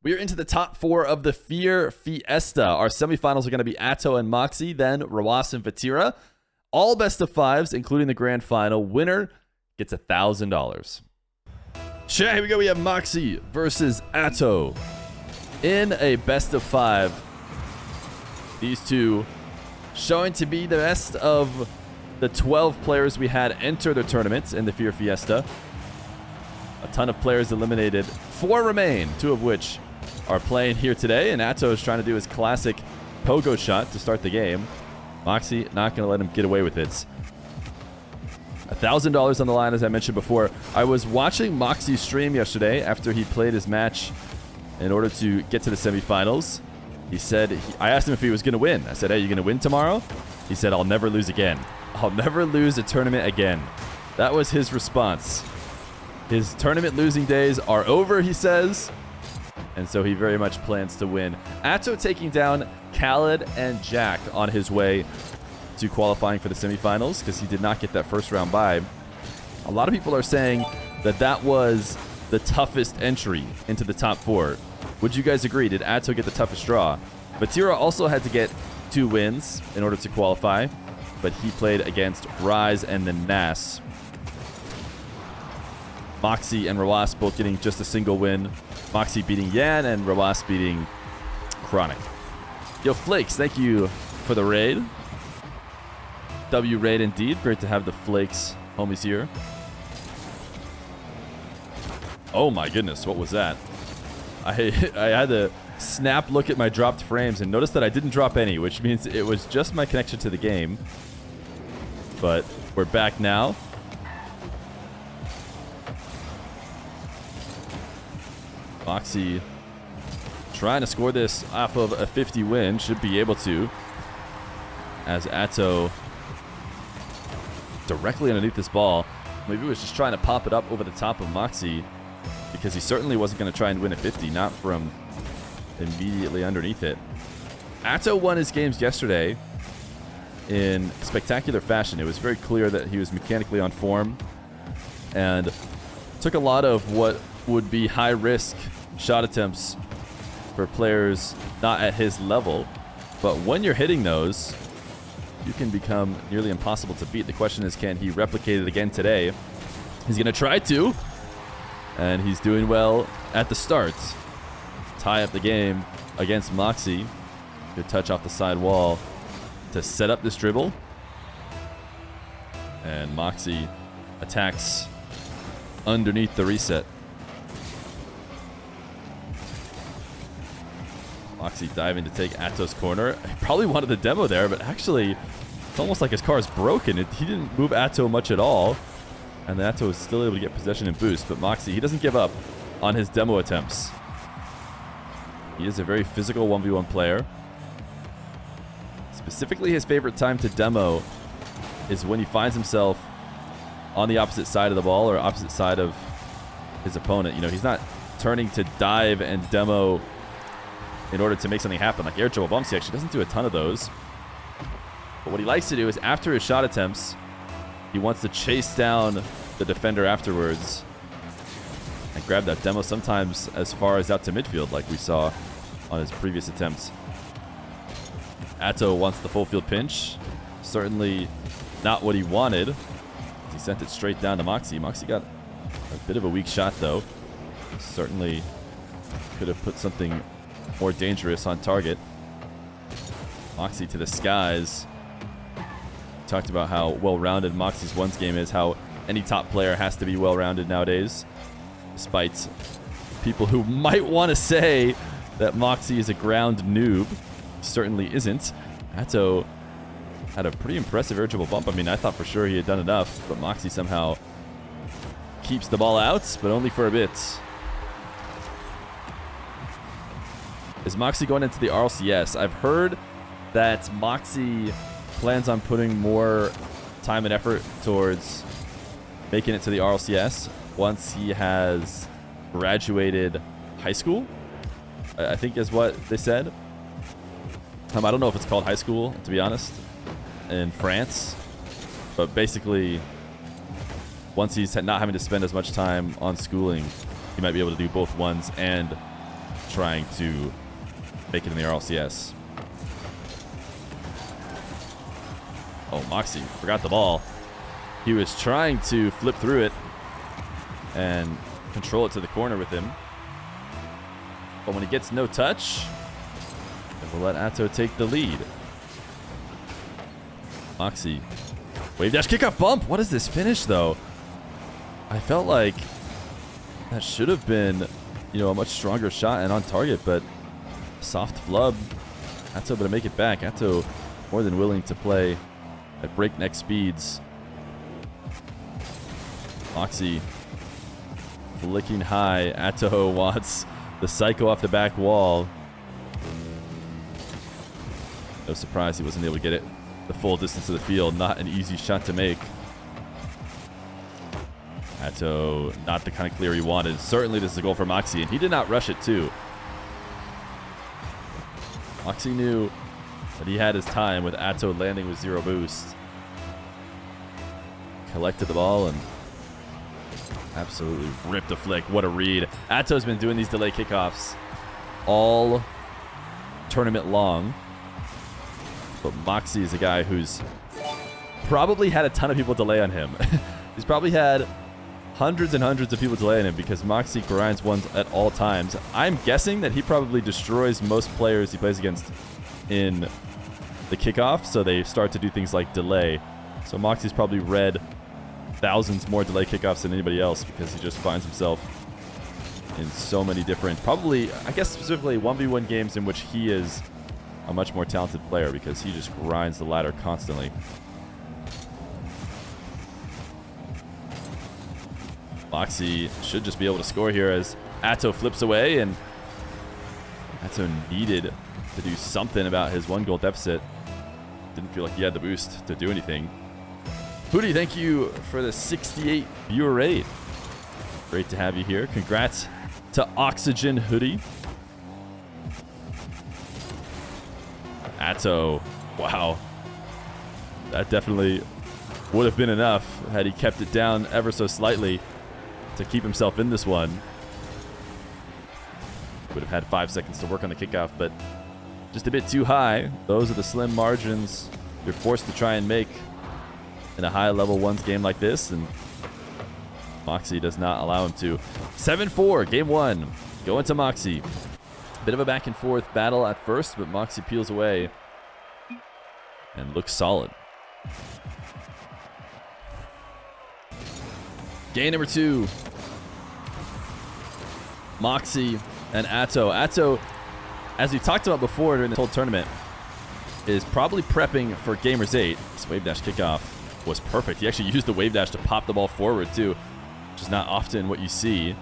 We are into the top 4 of the Feer Fiesta. Our semifinals are going to be Atow and Mawkzy, then Rawas and Vatira. All best of 5s, including the grand final. Winner gets $1,000. Sure, here we go. We have Mawkzy versus Atow in a best of 5. These two showing to be the best of the 12 players we had enter the tournament in the Feer Fiesta. A ton of players eliminated. 4 remain, 2 of which are playing here today, and Atow is trying to do his classic pogo shot to start the game. Mawkzy not going to let him get away with it. $1,000 on the line, as I mentioned before. I was watching Mawkzy's stream yesterday after he played his match in order to get to the semifinals. He said, I asked him if he was going to win. I said, hey, you going to win tomorrow? He said, I'll never lose again. I'll never lose a tournament again. That was his response. His tournament losing days are over, he says. And so he very much plans to win. Atow taking down Khaled and Jack on his way to qualifying for the semifinals because he did not get that first round bye. A lot of people are saying that that was the toughest entry into the top 4. Would you guys agree? Did Atow get the toughest draw? Vatira also had to get 2 wins in order to qualify, but he played against Rise and then Nas. Mawkzy and Rawas both getting just a single win. Mawkzy beating Yan and Rawas beating Chronic. Yo, Flakes, thank you for the raid. W raid indeed. Great to have the Flakes homies here. Oh my goodness, what was that? I had to snap look at my dropped frames and notice that I didn't drop any, which means it was just my connection to the game. But we're back now. Mawkzy trying to score this off of a 50 win. Should be able to. As Atow directly underneath this ball. Maybe he was just trying to pop it up over the top of Mawkzy because he certainly wasn't going to try and win a 50, not from immediately underneath it. Atow won his games yesterday in spectacular fashion. It was very clear that he was mechanically on form and took a lot of what would be high-risk shot attempts for players not at his level. But when you're hitting those, you can become nearly impossible to beat. The question is, can he replicate it again today? He's going to try to, and he's doing well at the start. Tie up the game against Mawkzy. Good touch off the side wall to set up this dribble. And Mawkzy attacks underneath the reset. Mawkzy diving to take Atow's corner. He probably wanted the demo there, but actually, it's almost like his car is broken. He didn't move Atow much at all. And then Atow is still able to get possession and boost. But Mawkzy, he doesn't give up on his demo attempts. He is a very physical 1v1 player. Specifically, his favorite time to demo is when he finds himself on the opposite side of the ball or opposite side of his opponent. You know, he's not turning to dive and demo in order to make something happen. Like air dribble bumps, he actually doesn't do a ton of those. But what he likes to do is after his shot attempts, he wants to chase down the defender afterwards and grab that demo, sometimes as far as out to midfield like we saw on his previous attempts. Atow wants the full field pinch. Certainly not what he wanted. He sent it straight down to Mawkzy. Mawkzy got a bit of a weak shot though. Certainly could have put something more dangerous on target. Mawkzy to the skies. Talked about how well-rounded Mawkzy's ones game is, how any top player has to be well-rounded nowadays, despite people who might want to say that Mawkzy is a ground noob. He certainly isn't. Atow had a pretty impressive air dribble bump. I mean, I thought for sure he had done enough, but Mawkzy somehow keeps the ball out, but only for a bit. Is Mawkzy going into the RLCS? I've heard that Mawkzy plans on putting more time and effort towards making it to the RLCS once he has graduated high school, I think is what they said. I don't know if it's called high school, to be honest, in France. But basically, once he's not having to spend as much time on schooling, he might be able to do both ones and trying to make it in the RLCS. Oh, Mawkzy forgot the ball. He was trying to flip through it and control it to the corner with him. But when he gets no touch, then we'll let Atow take the lead. Mawkzy. Wave dash kickoff bump. What is this finish, though? I felt like that should have been, you know, a much stronger shot and on target, but soft flub. Atow able to make it back. Atow more than willing to play at breakneck speeds. Mawkzy flicking high. Atow wants the psycho off the back wall. No surprise he wasn't able to get it the full distance of the field. Not an easy shot to make. Atow, not the kind of clear he wanted. Certainly this is a goal for Mawkzy, and he did not rush it too. Mawkzy knew that he had his time with Atow landing with 0 boost. Collected the ball and absolutely ripped a flick. What a read. Atow's been doing these delay kickoffs all tournament long. But Mawkzy is a guy who's probably had a ton of people delay on him. He's probably had hundreds and hundreds of people delay on him because Mawkzy grinds ones at all times. I'm guessing that he probably destroys most players he plays against in the kickoff, so they start to do things like delay. So Mawkzy's probably read thousands more delay kickoffs than anybody else because he just finds himself in so many different, probably, I guess specifically 1v1 games in which he is a much more talented player because he just grinds the ladder constantly. Mawkzy should just be able to score here as Atow flips away, and Atow needed to do something about his 1 goal deficit. Didn't feel like he had the boost to do anything. Hootie, thank you for the 68 viewer rate. Great to have you here. Congrats to Oxygen Hoodie. Atow, wow. That definitely would have been enough had he kept it down ever so slightly to keep himself in this one. Would have had 5 seconds to work on the kickoff, but just a bit too high. Those are the slim margins you're forced to try and make in a high level ones game like this, and Mawkzy does not allow him to. 7-4, game 1, going to Mawkzy. Bit of a back and forth battle at first, but Mawkzy peels away and looks solid. Game number 2. Mawkzy and Atow. Atow, as we talked about before during this whole tournament, is probably prepping for Gamers 8. This wave dash kickoff was perfect. He actually used the wave dash to pop the ball forward too, which is not often what you see.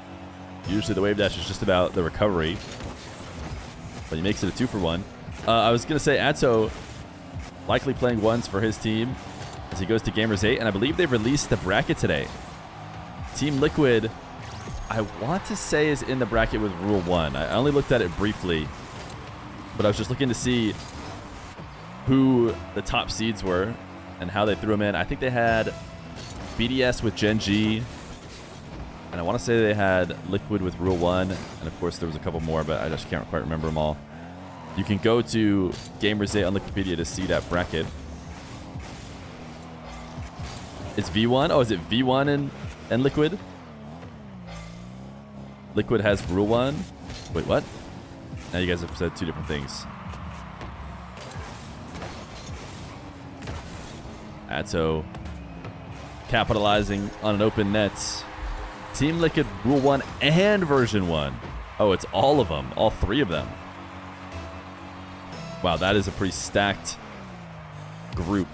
Usually the wave dash is just about the recovery, but he makes it a 2-for-1. I was going to say Atow likely playing ones for his team as he goes to Gamers 8, and I believe they've released the bracket today. Team Liquid, I want to say, is in the bracket with Rule 1. I only looked at it briefly, but I was just looking to see who the top seeds were and how they threw them in. I think they had BDS with Gen G, and I want to say they had Liquid with Rule 1, and of course there was a couple more, but I just can't quite remember them all. You can go to Gamers 8 on Wikipedia to see that bracket. It's V1? Oh, is it V1 and Liquid? Liquid has Rule 1? Wait, what? Now you guys have said 2 different things. Atow capitalizing on an open net. Team Liquid Rule 1 and Version 1. Oh, it's all of them. All 3 of them. Wow, that is a pretty stacked group.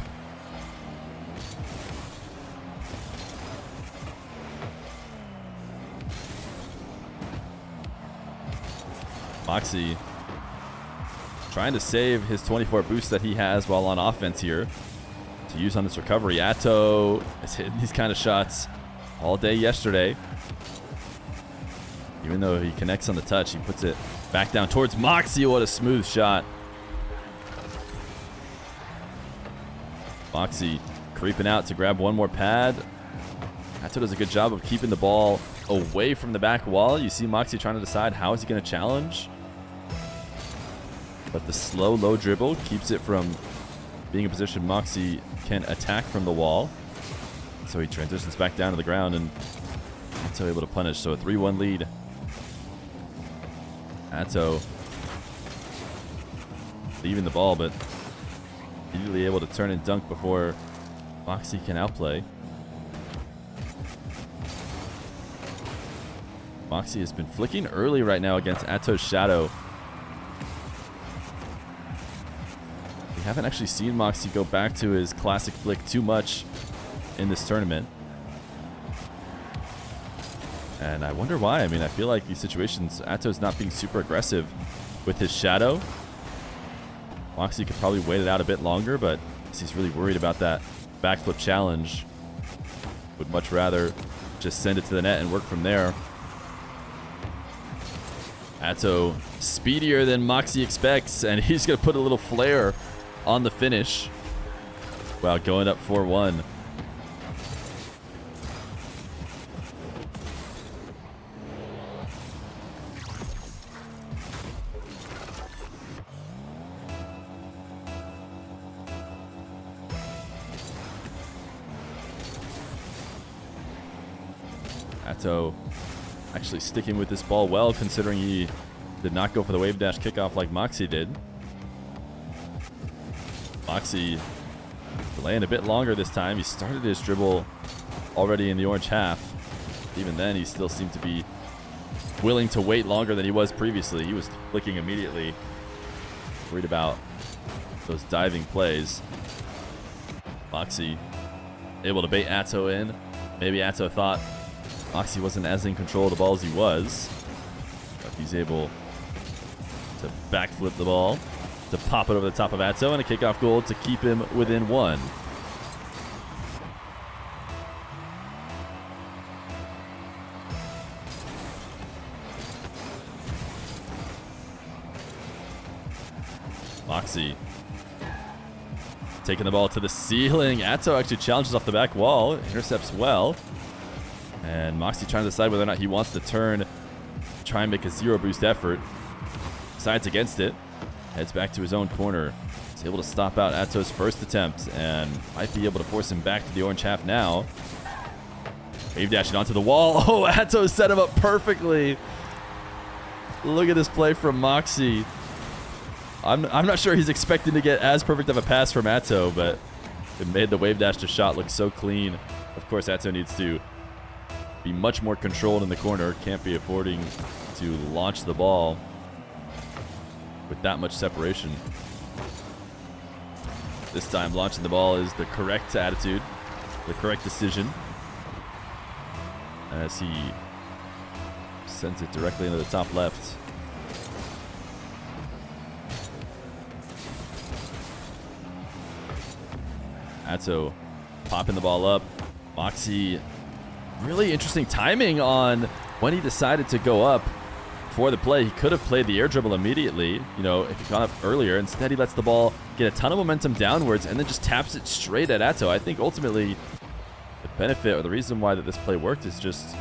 Mawkzy trying to save his 24 boost that he has while on offense here to use on this recovery. Atow has hit these kind of shots all day yesterday. Even though he connects on the touch, he puts it back down towards Mawkzy. What a smooth shot. Mawkzy creeping out to grab one more pad. Atow does a good job of keeping the ball away from the back wall. You see Mawkzy trying to decide how is he going to challenge. But the slow, low dribble keeps it from being a position Mawkzy can attack from the wall. So he transitions back down to the ground, and Atow able to punish. So a 3-1 lead. Atow leaving the ball, but immediately able to turn and dunk before Mawkzy can outplay. Mawkzy has been flicking early right now against Atow's shadow. We haven't actually seen Mawkzy go back to his classic flick too much in this tournament. And I wonder why. I mean, I feel like these situations, Atow's not being super aggressive with his shadow. Mawkzy could probably wait it out a bit longer, but he's really worried about that backflip challenge. Would much rather just send it to the net and work from there. Atow speedier than Mawkzy expects, and he's going to put a little flare on the finish. Wow, going up 4-1. Atow actually sticking with this ball well, considering he did not go for the wave dash kickoff like Mawkzy did. Mawkzy delaying a bit longer this time. He started his dribble already in the orange half. Even then, he still seemed to be willing to wait longer than he was previously. He was flicking immediately, worried about those diving plays. Mawkzy able to bait Atow in. Maybe Atow thought Mawkzy wasn't as in control of the ball as he was, but he's able to backflip the ball, to pop it over the top of Atow, and a kickoff goal to keep him within one. Mawkzy taking the ball to the ceiling. Atow actually challenges off the back wall, intercepts well. And Mawkzy trying to decide whether or not he wants to turn, try and make a zero boost effort. Decides against it. Heads back to his own corner. He's able to stop out Atow's first attempt and might be able to force him back to the orange half now. Wave dashing onto the wall. Oh, Atow set him up perfectly. Look at this play from Mawkzy. I'm not sure he's expecting to get as perfect of a pass from Atow, but it made the wave dash to shot look so clean. Of course, Atow needs to be much more controlled in the corner. Can't be affording to launch the ball with that much separation. This time, launching the ball is the correct attitude, the correct decision, as he sends it directly into the top left. Atow popping the ball up. Mawkzy, really interesting timing on when he decided to go up for the play. He could have played the air dribble immediately, you know, if he got up earlier. Instead, he lets the ball get a ton of momentum downwards and then just taps it straight at Atow. I think ultimately the benefit or the reason why that this play worked is just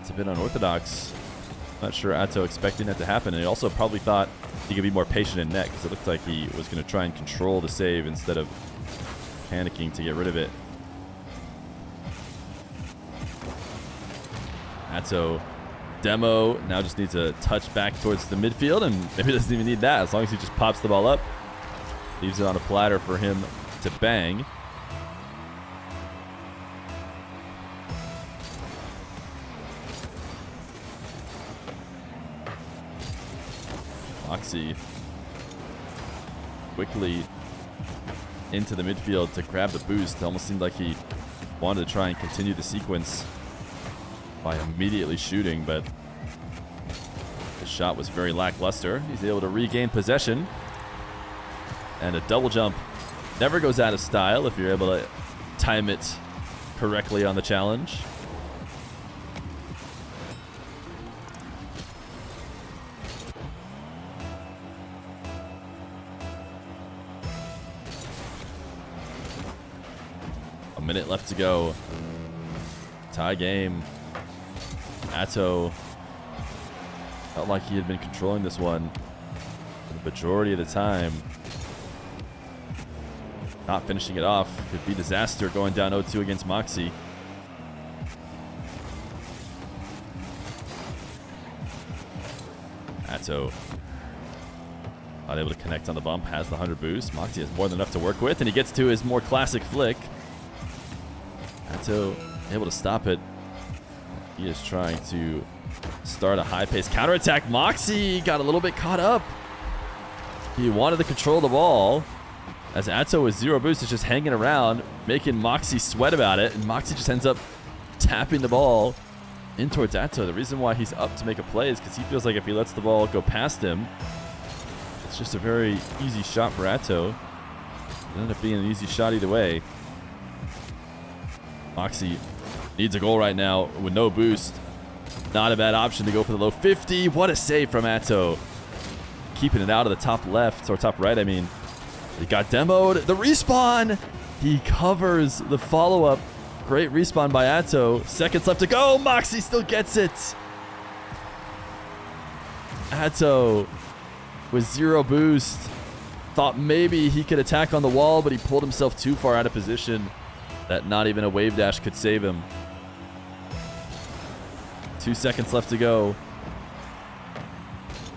it's a bit unorthodox. Not sure Atow expecting that to happen. And he also probably thought he could be more patient in net because it looked like he was going to try and control the save instead of panicking to get rid of it. Atow demo now just needs a touch back towards the midfield, and maybe doesn't even need that as long as he just pops the ball up, leaves it on a platter for him to bang. Mawkzy quickly into the midfield to grab the boost. It almost seemed like he wanted to try and continue the sequence by immediately shooting, but the shot was very lackluster. He's able to regain possession, and a double jump never goes out of style if you're able to time it correctly on the challenge. A minute left to go. Tie game. Atow felt like he had been controlling this one the majority of the time, not finishing it off could be disaster going down 0-2 against Mawkzy. Atow not able to connect on the bump, has the 100 boost. Mawkzy has more than enough to work with, and he gets to his more classic flick. Atow able to stop it. He is trying to start a high-paced counterattack. Mawkzy got a little bit caught up. He wanted to control the ball, as Atow with 0 boost is just hanging around, making Mawkzy sweat about it, and Mawkzy just ends up tapping the ball in towards Atow. The reason why he's up to make a play is because he feels like if he lets the ball go past him, it's just a very easy shot for Atow. It ended up being an easy shot either way. Mawkzy needs a goal right now with no boost. Not a bad option to go for the low 50. What a save from Atow. Keeping it out of the top left, or top right, I mean. He got demoed. The respawn! He covers the follow-up. Great respawn by Atow. Seconds left to go. Mawkzy still gets it. Atow with 0 boost. Thought maybe he could attack on the wall, but he pulled himself too far out of position that not even a wave dash could save him. 2 seconds left to go.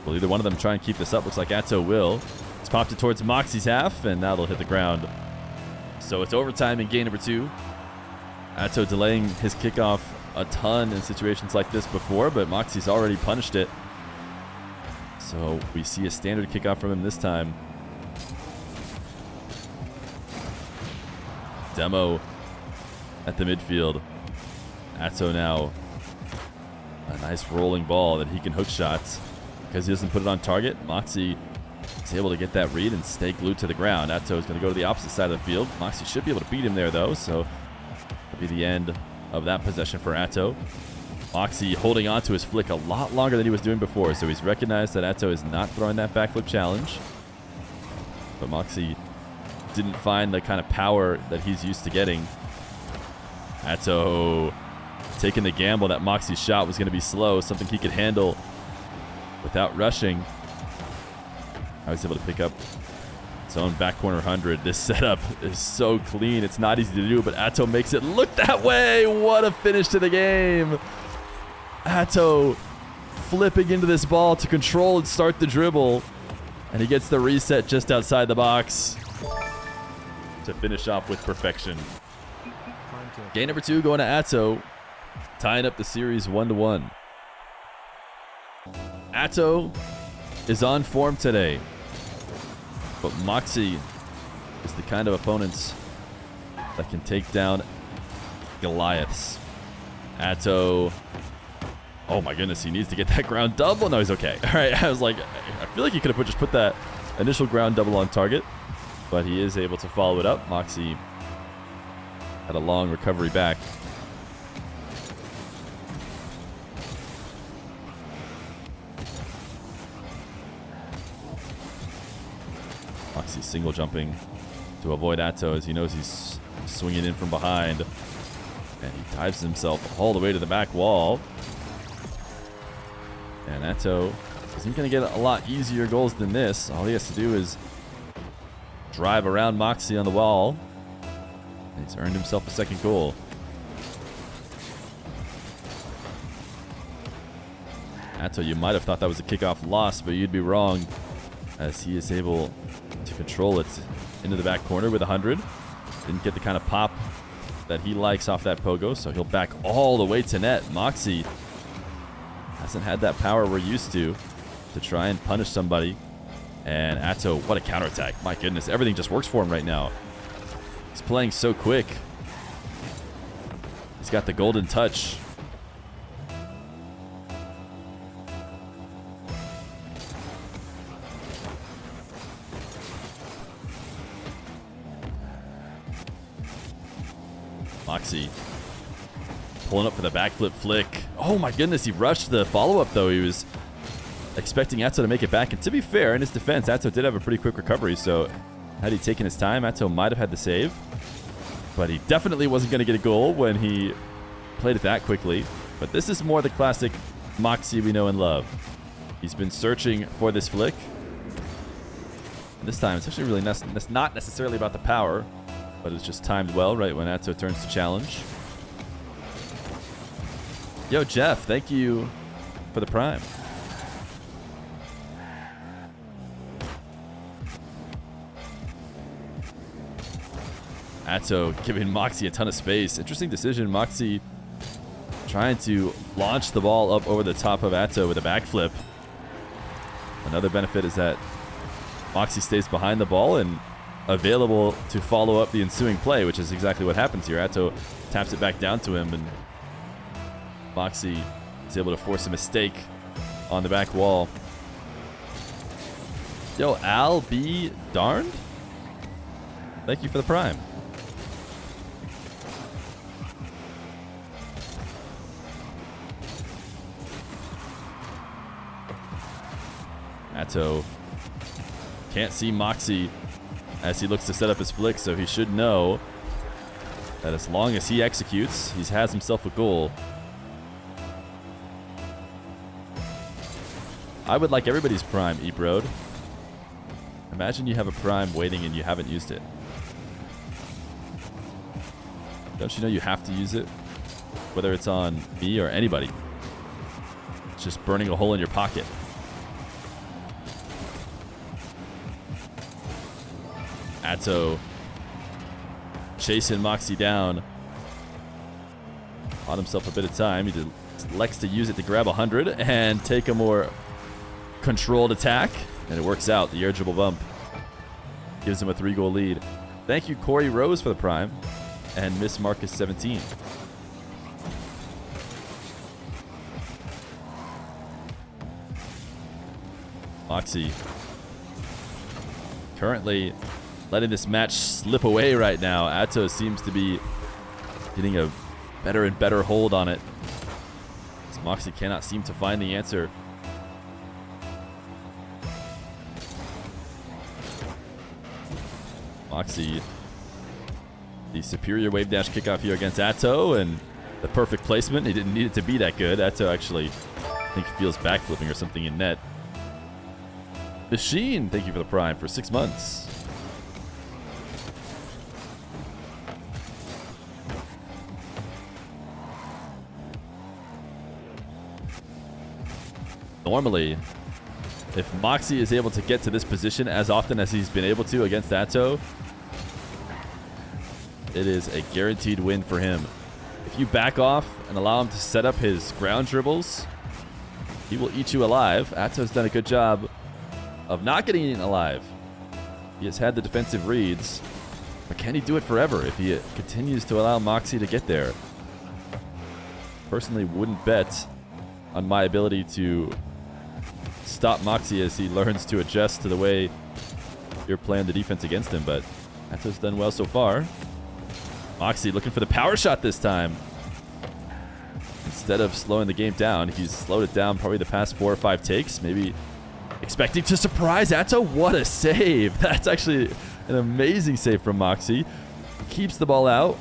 Will either one of them try and keep this up? Looks like Atow will. He's popped it towards Mawkzy's half, and now they'll hit the ground. So it's overtime in game number 2. Atow delaying his kickoff a ton in situations like this before, but Mawkzy's already punished it. So we see a standard kickoff from him this time. Demo at the midfield. Atow now a nice rolling ball that he can hook shots. Because he doesn't put it on target, Mawkzy is able to get that read and stay glued to the ground. Atow is going to go to the opposite side of the field. Mawkzy should be able to beat him there, though, so that'll be the end of that possession for Atow. Mawkzy holding on to his flick a lot longer than he was doing before, so he's recognized that Atow is not throwing that backflip challenge. But Mawkzy didn't find the kind of power that he's used to getting. Atow taking the gamble that Mawkzy's shot was going to be slow, something he could handle without rushing. I was able to pick up his own back corner 100. This setup is so clean. It's not easy to do, but Atow makes it look that way. What a finish to the game. Atow flipping into this ball to control and start the dribble. And he gets the reset just outside the box to finish off with perfection. Game number 2 going to Atow, tying up the series 1-1. Atow is on form today, but Mawkzy is the kind of opponents that can take down Goliaths. Atow, oh my goodness, he needs to get that ground double. No, he's okay. All right, I was like, I feel like he could have just put that initial ground double on target, but he is able to follow it up. Mawkzy had a long recovery back. Mawkzy single jumping to avoid Atow as he knows he's swinging in from behind. And he dives himself all the way to the back wall. And Atow isn't going to get a lot easier goals than this. All he has to do is drive around Mawkzy on the wall. And he's earned himself a second goal. Atow, you might have thought that was a kickoff loss, but you'd be wrong, as he is able to control it into the back corner with 100. Didn't get the kind of pop that he likes off that pogo, so he'll back all the way to net. Mawkzy hasn't had that power we're used to try and punish somebody. And Atow, what a counterattack. My goodness, everything just works for him right now. He's playing so quick. He's got the golden touch. Mawkzy pulling up for the backflip flick. Oh my goodness, he rushed the follow-up though. He was expecting Atow to make it back. And to be fair, in his defense, Atow did have a pretty quick recovery. So had he taken his time, Atow might have had the save. But he definitely wasn't going to get a goal when he played it that quickly. But this is more the classic Mawkzy we know and love. He's been searching for this flick. This time, it's actually really not necessarily about the power, but it's just timed well right when Atow turns to challenge. Yo, Jeff, thank you for the prime. Atow giving Mawkzy a ton of space. Interesting decision. Mawkzy trying to launch the ball up over the top of Atow with a backflip. Another benefit is that Mawkzy stays behind the ball and available to follow up the ensuing play, which is exactly what happens here. Atow taps it back down to him, and Mawkzy is able to force a mistake on the back wall. Yo, Al be darned? Thank you for the prime. Atow can't see Mawkzy as he looks to set up his flick, so he should know that as long as he executes, he has himself a goal. I would like everybody's prime, Ebrode. Imagine you have a prime waiting and you haven't used it. Don't you know you have to use it? Whether it's on me or anybody. It's just burning a hole in your pocket. Atow chasing Mawkzy down. Bought himself a bit of time. He elects to use it to grab 100 and take a more controlled attack. And it works out. The air dribble bump gives him a 3-goal lead. Thank you, Corey Rose, for the prime. And Miss Marcus 17. Mawkzy currently letting this match slip away right now. Atow seems to be getting a better and better hold on it, as Mawkzy cannot seem to find the answer. Mawkzy, the superior wave dash kickoff here against Atow, and the perfect placement. He didn't need it to be that good. Atow actually, I think, feels backflipping or something in net. Machine, thank you for the prime for 6 months. Normally, if Mawkzy is able to get to this position as often as he's been able to against Atow, it is a guaranteed win for him. If you back off and allow him to set up his ground dribbles, he will eat you alive. Atow's done a good job of not getting eaten alive. He has had the defensive reads, but can he do it forever if he continues to allow Mawkzy to get there? Personally, wouldn't bet on my ability to stop Mawkzy as he learns to adjust to the way you're playing the defense against him, but Atow's done well so far. Mawkzy looking for the power shot this time. Instead of slowing the game down, he's slowed it down probably the past 4 or 5 takes, maybe expecting to surprise Atow. What a save. That's actually an amazing save from Mawkzy. Keeps the ball out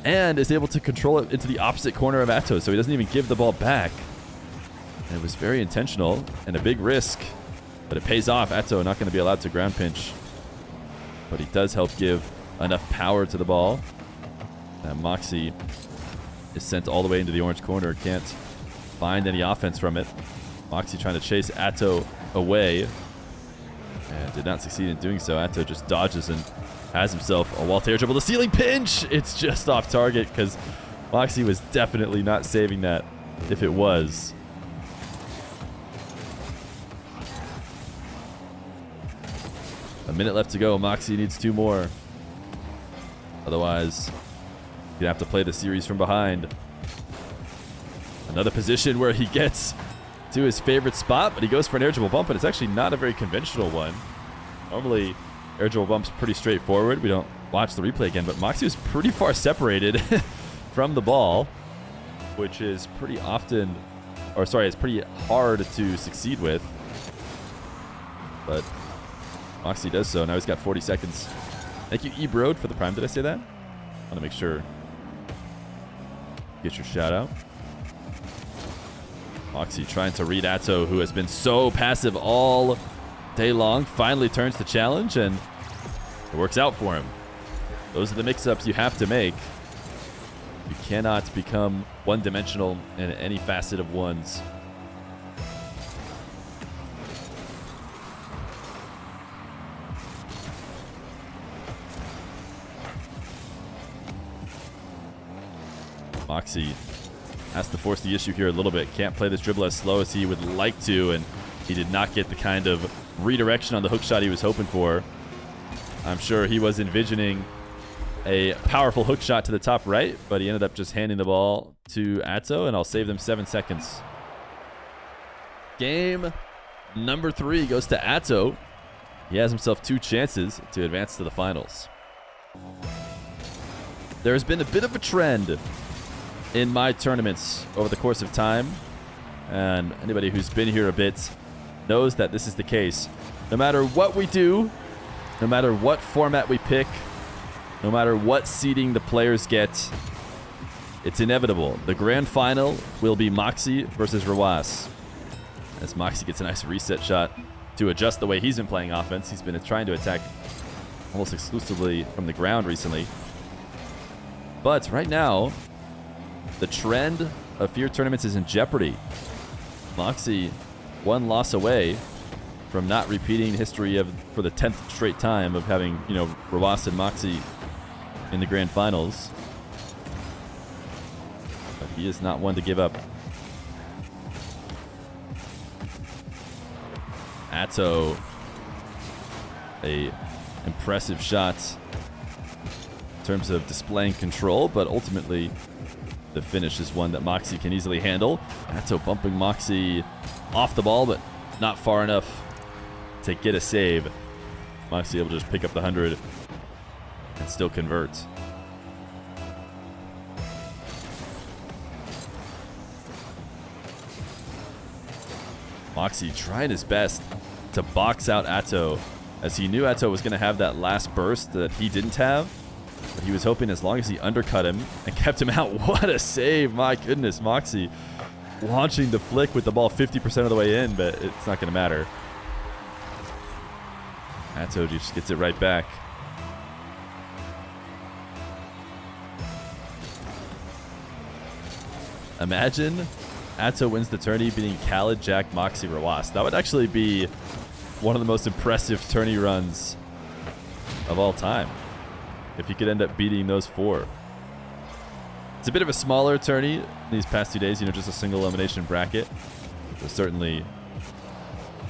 and is able to control it into the opposite corner of Atow, so he doesn't even give the ball back. And it was very intentional and a big risk, but it pays off. Atow not going to be allowed to ground pinch, but he does help give enough power to the ball that Mawkzy is sent all the way into the orange corner. Can't find any offense from it. Mawkzy trying to chase Atow away and did not succeed in doing so. Atow just dodges and has himself a wall tear dribble. The ceiling pinch! It's just off target because Mawkzy was definitely not saving that if it was. A minute left to go. Mawkzy needs 2 more. Otherwise, he'd have to play the series from behind. Another position where he gets to his favorite spot, but he goes for an air dribble bump, and it's actually not a very conventional one. Normally, air dribble bump's pretty straightforward. We don't watch the replay again, but Mawkzy was pretty far separated from the ball, which is pretty often, or sorry, it's pretty hard to succeed with. But Mawkzy does so. Now he's got 40 seconds. Thank you, Ebrode, for the prime. Did I say that? I want to make sure. Get your shout out. Mawkzy trying to read Atow, who has been so passive all day long finally turns the challenge, and it works out for him. Those are the mix-ups you have to make. You cannot become one-dimensional in any facet of ones. Mawkzy has to force the issue here a little bit. Can't play this dribble as slow as he would like to, and he did not get the kind of redirection on the hook shot he was hoping for. I'm sure he was envisioning a powerful hook shot to the top right, but he ended up just handing the ball to Atow, and I'll save them 7 seconds. Game number 3 goes to Atow. He has himself 2 chances to advance to the finals. There's been a bit of a trend in my tournaments over the course of time, and anybody who's been here a bit knows that this is the case. No matter what we do, no matter what format we pick, no matter what seeding the players get, it's inevitable. The grand final will be Mawkzy versus Rawas. As Mawkzy gets a nice reset shot to adjust the way he's been playing offense. He's been trying to attack almost exclusively from the ground recently. But right now, the trend of Feer tournaments is in jeopardy. Mawkzy 1 loss away from not repeating history for the 10th straight time of having, Rawas and Mawkzy in the grand finals. But he is not one to give up. Atow, a impressive shot in terms of displaying control, but ultimately the finish is one that Mawkzy can easily handle. Atow bumping Mawkzy off the ball, but not far enough to get a save. Mawkzy able to just pick up the 100 and still convert. Mawkzy trying his best to box out Atow, as he knew Atow was going to have that last burst that he didn't have. But he was hoping as long as he undercut him and kept him out. What a save. My goodness, Mawkzy launching the flick with the ball 50% of the way in, but it's not going to matter. Atow just gets it right back. Imagine Atow wins the tourney beating Khaled, Jack, Mawkzy, Rawas. That would actually be one of the most impressive tourney runs of all time, if he could end up beating those 4. It's a bit of a smaller tourney these past 2 days, just a single elimination bracket. But certainly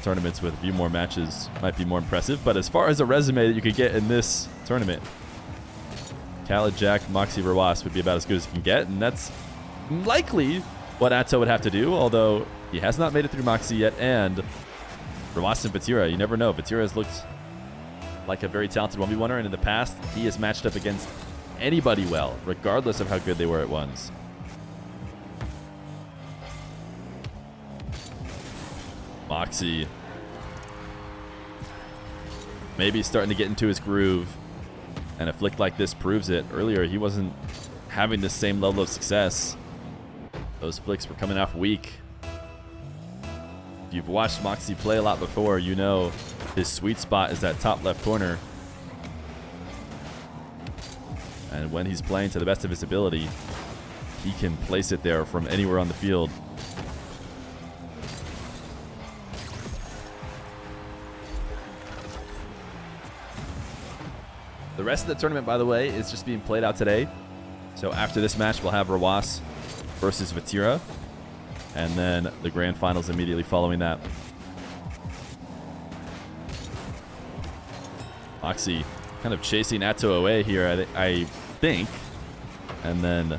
tournaments with a few more matches might be more impressive. But as far as a resume that you could get in this tournament, Khaled, Jack, Mawkzy, Rawas would be about as good as you can get. And that's likely what Atow would have to do, although he has not made it through Mawkzy yet. And Rawas and Vatira, you never know. Vatira has looked like a very talented 1v1er, and in the past, he has matched up against anybody well, regardless of how good they were at ones. Mawkzy maybe starting to get into his groove, and a flick like this proves it. Earlier, he wasn't having the same level of success. Those flicks were coming off weak. If you've watched Mawkzy play a lot before, you know his sweet spot is that top left corner. And when he's playing to the best of his ability, he can place it there from anywhere on the field. The rest of the tournament, by the way, is just being played out today. So after this match, we'll have Rawas versus Vatira, and then the grand finals immediately following that. Mawkzy kind of chasing Atow away here, I think, and then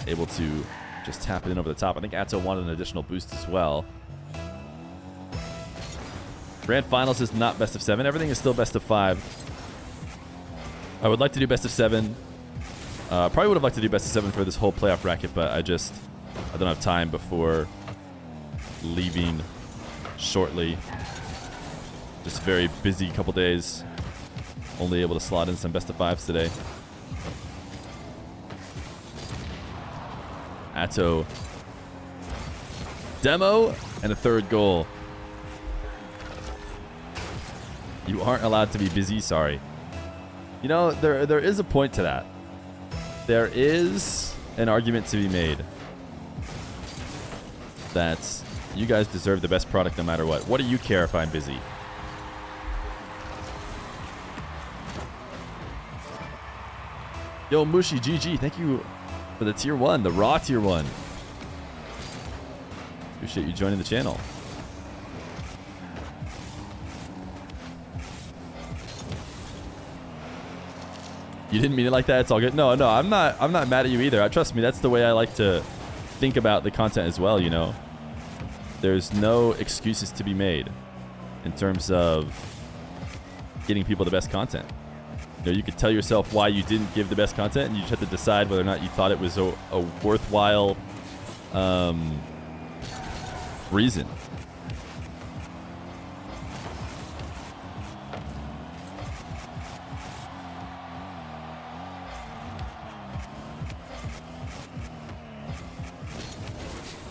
able to just tap it in over the top. I think Atow wanted an additional boost as well. Grand finals is not best of 7. Everything is still best of 5. I would like to do best of 7. Probably would have liked to do best of 7 for this whole playoff bracket, but I don't have time before leaving shortly. Just a very busy couple days. Only able to slot in some best of 5s today. Atow. Demo and a 3rd goal. You aren't allowed to be busy, sorry. You know, there is a point to that. There is an argument to be made that you guys deserve the best product no matter what. What do you care if I'm busy? Yo, Mushi, GG, thank you for the tier 1, the raw tier 1. Appreciate you joining the channel. You didn't mean it like that. It's all good. No, I'm not mad at you either. Trust me, that's the way I like to think about the content as well, you know. There's no excuses to be made in terms of getting people the best content. You know, you could tell yourself why you didn't give the best content, and you just have to decide whether or not you thought it was a worthwhile reason.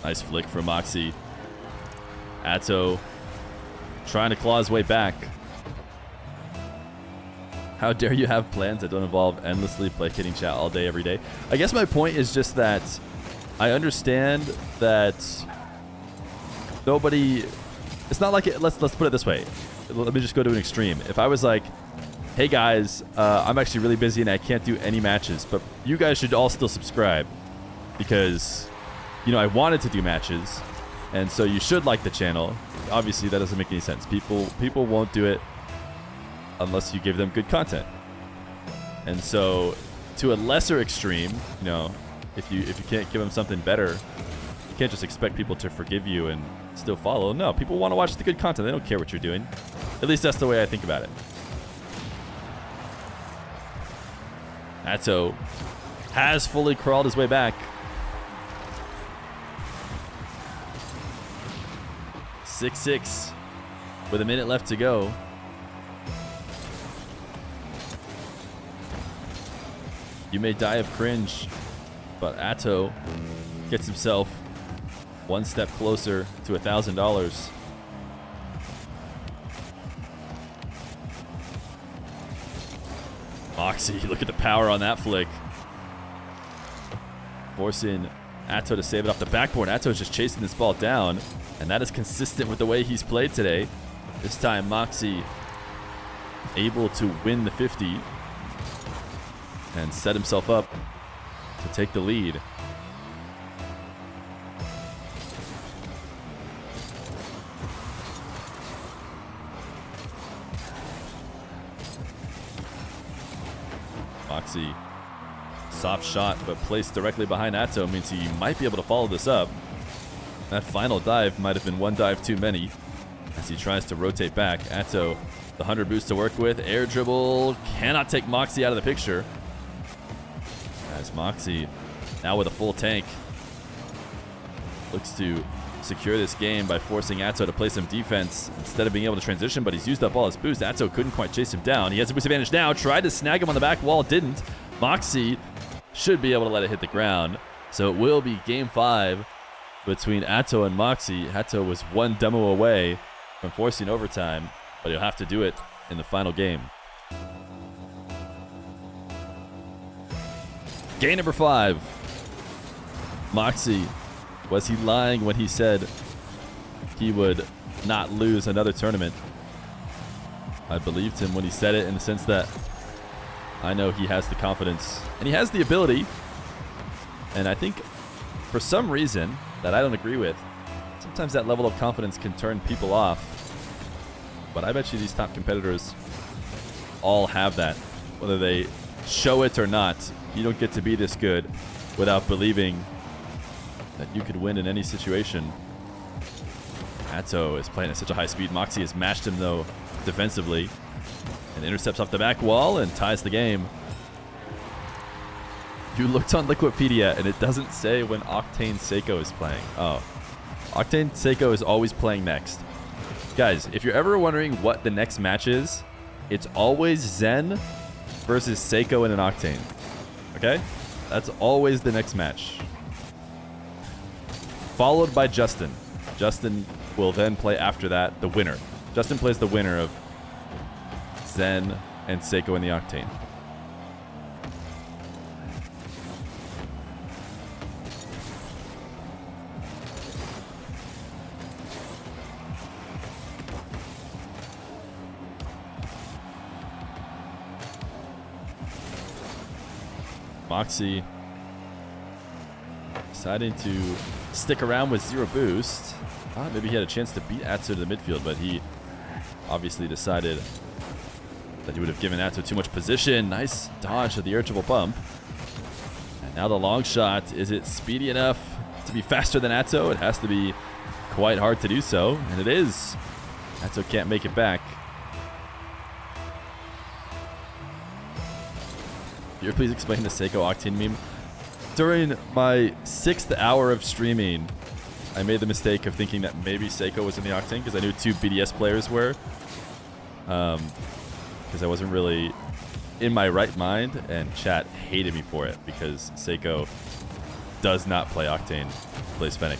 Nice flick from Mawkzy. Atow trying to claw his way back. How dare you have plans that don't involve endlessly placating chat all day, every day? I guess my point is just that I understand that nobody... It's not like... Let's put it this way. Let me just go to an extreme. If I was like, hey guys, I'm actually really busy and I can't do any matches, but you guys should all still subscribe because... You know, I wanted to do matches, and so you should like the channel. Obviously, that doesn't make any sense. People won't do it unless you give them good content. And so, to a lesser extreme, you know, if you can't give them something better, you can't just expect people to forgive you and still follow. No, people want to watch the good content. They don't care what you're doing. At least that's the way I think about it. Atow has fully crawled his way back. 6-6 with a minute left to go. You may die of cringe, but Atow gets himself one step closer to $1,000. Mawkzy, look at the power on that flick. Forcing Atow to save it off the backboard. Atow's just chasing this ball down, and that is consistent with the way he's played today. This time, Mawkzy able to win the 50 and set himself up to take the lead. Mawkzy, soft shot, but placed directly behind Atow means he might be able to follow this up. That final dive might have been one dive too many as he tries to rotate back. Atow, the 100 boost to work with. Air dribble cannot take Mawkzy out of the picture. As Mawkzy, now with a full tank, looks to secure this game by forcing Atow to play some defense instead of being able to transition, but he's used up all his boost. Atow couldn't quite chase him down. He has a boost advantage now. Tried to snag him on the back wall, didn't. Mawkzy should be able to let it hit the ground. So it will be game 5 between Atow and Mawkzy. Atow was one demo away from forcing overtime, but he'll have to do it in the final game. Game number 5. Mawkzy, was he lying when he said he would not lose another tournament? I believed him when he said it, in the sense that I know he has the confidence and he has the ability. And I think for some reason that I don't agree with, sometimes that level of confidence can turn people off. But I bet you these top competitors all have that. Whether they show it or not, you don't get to be this good without believing that you could win in any situation. Atow is playing at such a high speed. Mawkzy has matched him, though, defensively, and intercepts off the back wall and ties the game. You looked on Liquipedia, and it doesn't say when Octane Seiko is playing. Oh. Octane Seiko is always playing next. Guys, if you're ever wondering what the next match is, it's always Zen versus Seiko and an Octane. Okay? That's always the next match. Followed by Justin. Justin will then play after that the winner. Justin plays the winner of Zen and Seiko in the Octane. Mawkzy deciding to stick around with 0 boost. Maybe he had a chance to beat Atow to the midfield, but he obviously decided that he would have given Atow too much position. Nice dodge of the air triple bump. And now the long shot. Is it speedy enough to be faster than Atow? It has to be quite hard to do so, and it is. Atow can't make it back. Feer, please explain the Seiko Octane meme. During my 6th hour of streaming, I made the mistake of thinking that maybe Seiko was in the Octane because I knew 2 BDS players were. Because I wasn't really in my right mind, and chat hated me for it because Seiko does not play Octane, plays Fennec.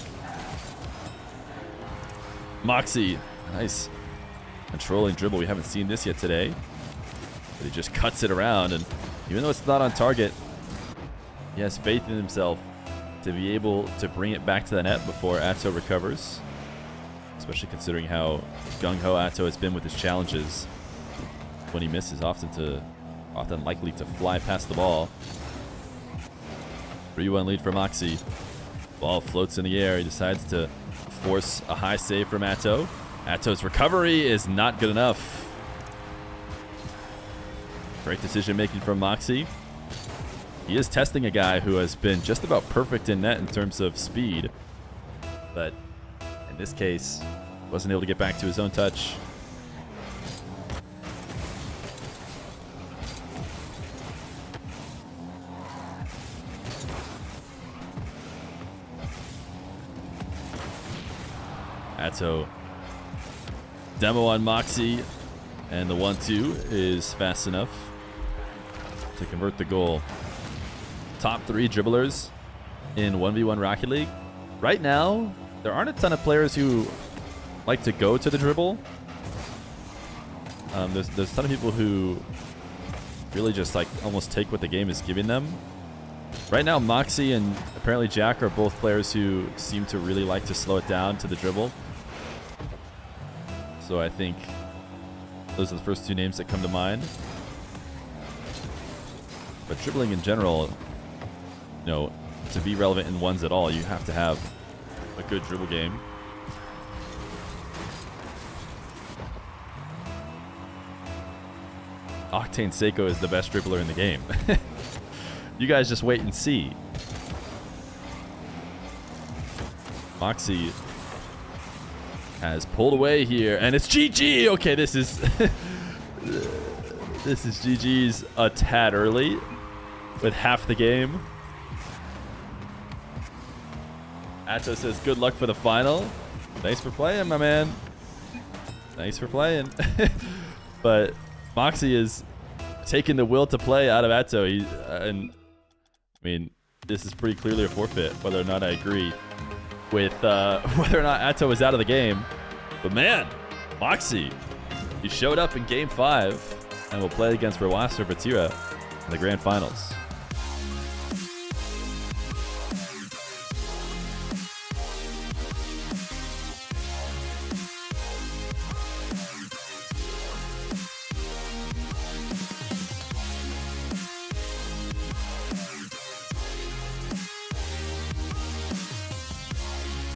Mawkzy, nice controlling dribble. We haven't seen this yet today, but he just cuts it around, and even though it's not on target, he has faith in himself to be able to bring it back to the net before Atow recovers, especially considering how gung-ho Atow has been with his challenges. When he misses, often likely to fly past the ball. 3-1 lead for Mawkzy. Ball floats in the air. He decides to force a high save from Atow. Atow's recovery is not good enough. Great decision making from Mawkzy. He is testing a guy who has been just about perfect in net in terms of speed, but in this case, wasn't able to get back to his own touch. Atow demo on Mawkzy, and the 1-2 is fast enough to convert the goal. Top 3 dribblers in 1v1 Rocket League. Right now, there aren't a ton of players who like to go to the dribble. There's a ton of people who really just like almost take what the game is giving them. Right now, Mawkzy and apparently Jack are both players who seem to really like to slow it down to the dribble. So I think those are the first 2 names that come to mind. But dribbling in general, you know, to be relevant in ones at all, you have to have a good dribble game. Octane Seiko is the best dribbler in the game. You guys just wait and see. Mawkzy has pulled away here, and it's GG. Okay, this is this is GG's a tad early with half the game. Atow says, good luck for the final. Thanks for playing, my man. Thanks for playing. But Mawkzy is taking the will to play out of Atow. And I mean, this is pretty clearly a forfeit, whether or not I agree with whether or not Atow is out of the game. But man, Mawkzy, he showed up in Game 5 and will play against Rawasa or Batira in the Grand Finals.